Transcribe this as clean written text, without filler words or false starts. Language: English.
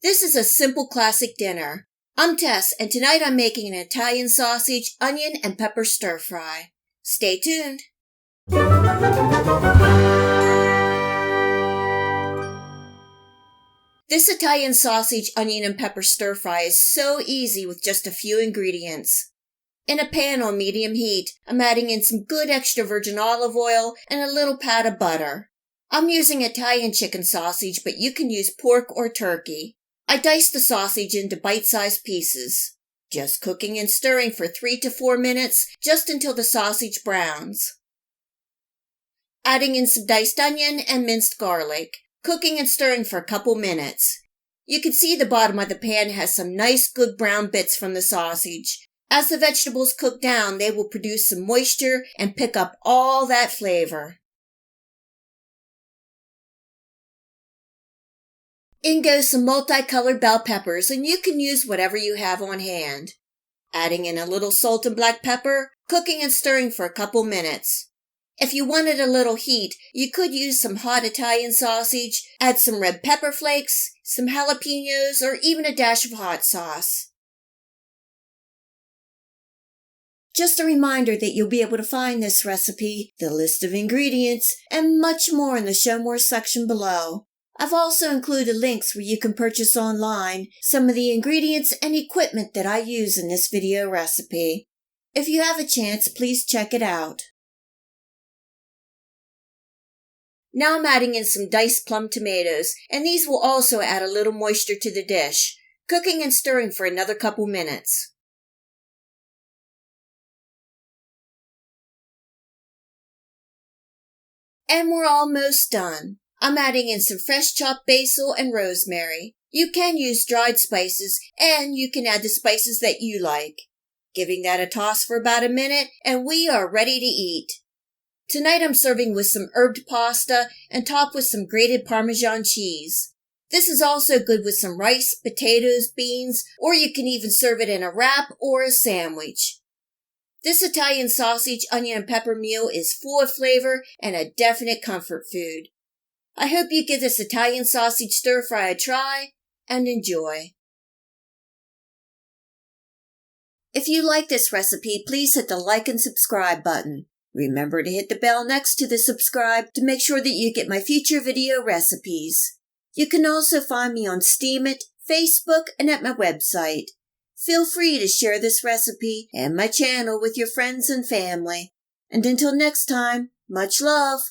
This is a simple classic dinner. I'm Tess, and tonight I'm making an Italian sausage, onion, and pepper stir-fry. Stay tuned. This Italian sausage, onion, and pepper stir-fry is so easy with just a few ingredients. In a pan on medium heat, I'm adding in some good extra virgin olive oil and a little pat of butter. I'm using Italian chicken sausage, but you can use pork or turkey. I dice the sausage into bite-sized pieces, just cooking and stirring for 3 to 4 minutes, just until the sausage browns. Adding in some diced onion and minced garlic, cooking and stirring for a couple minutes. You can see the bottom of the pan has some nice good brown bits from the sausage. As the vegetables cook down, they will produce some moisture and pick up all that flavor. In goes some multicolored bell peppers, and you can use whatever you have on hand. Adding in a little salt and black pepper, cooking and stirring for a couple minutes. If you wanted a little heat, you could use some hot Italian sausage, add some red pepper flakes, some jalapenos, or even a dash of hot sauce. Just a reminder that you'll be able to find this recipe, the list of ingredients, and much more in the Show More section below. I've also included links where you can purchase online some of the ingredients and equipment that I use in this video recipe. If you have a chance, please check it out. Now I'm adding in some diced plum tomatoes, and these will also add a little moisture to the dish, cooking and stirring for another couple minutes. And we're almost done. I'm adding in some fresh chopped basil and rosemary. You can use dried spices, and you can add the spices that you like. Giving that a toss for about a minute, and we are ready to eat. Tonight I'm serving with some herbed pasta and topped with some grated Parmesan cheese. This is also good with some rice, potatoes, beans, or you can even serve it in a wrap or a sandwich. This Italian sausage, onion, and pepper meal is full of flavor and a definite comfort food. I hope you give this Italian sausage stir-fry a try and enjoy. If you like this recipe, please hit the like and subscribe button. Remember to hit the bell next to the subscribe to make sure that you get my future video recipes. You can also find me on Steemit, Facebook, and at my website. Feel free to share this recipe and my channel with your friends and family. And until next time, much love!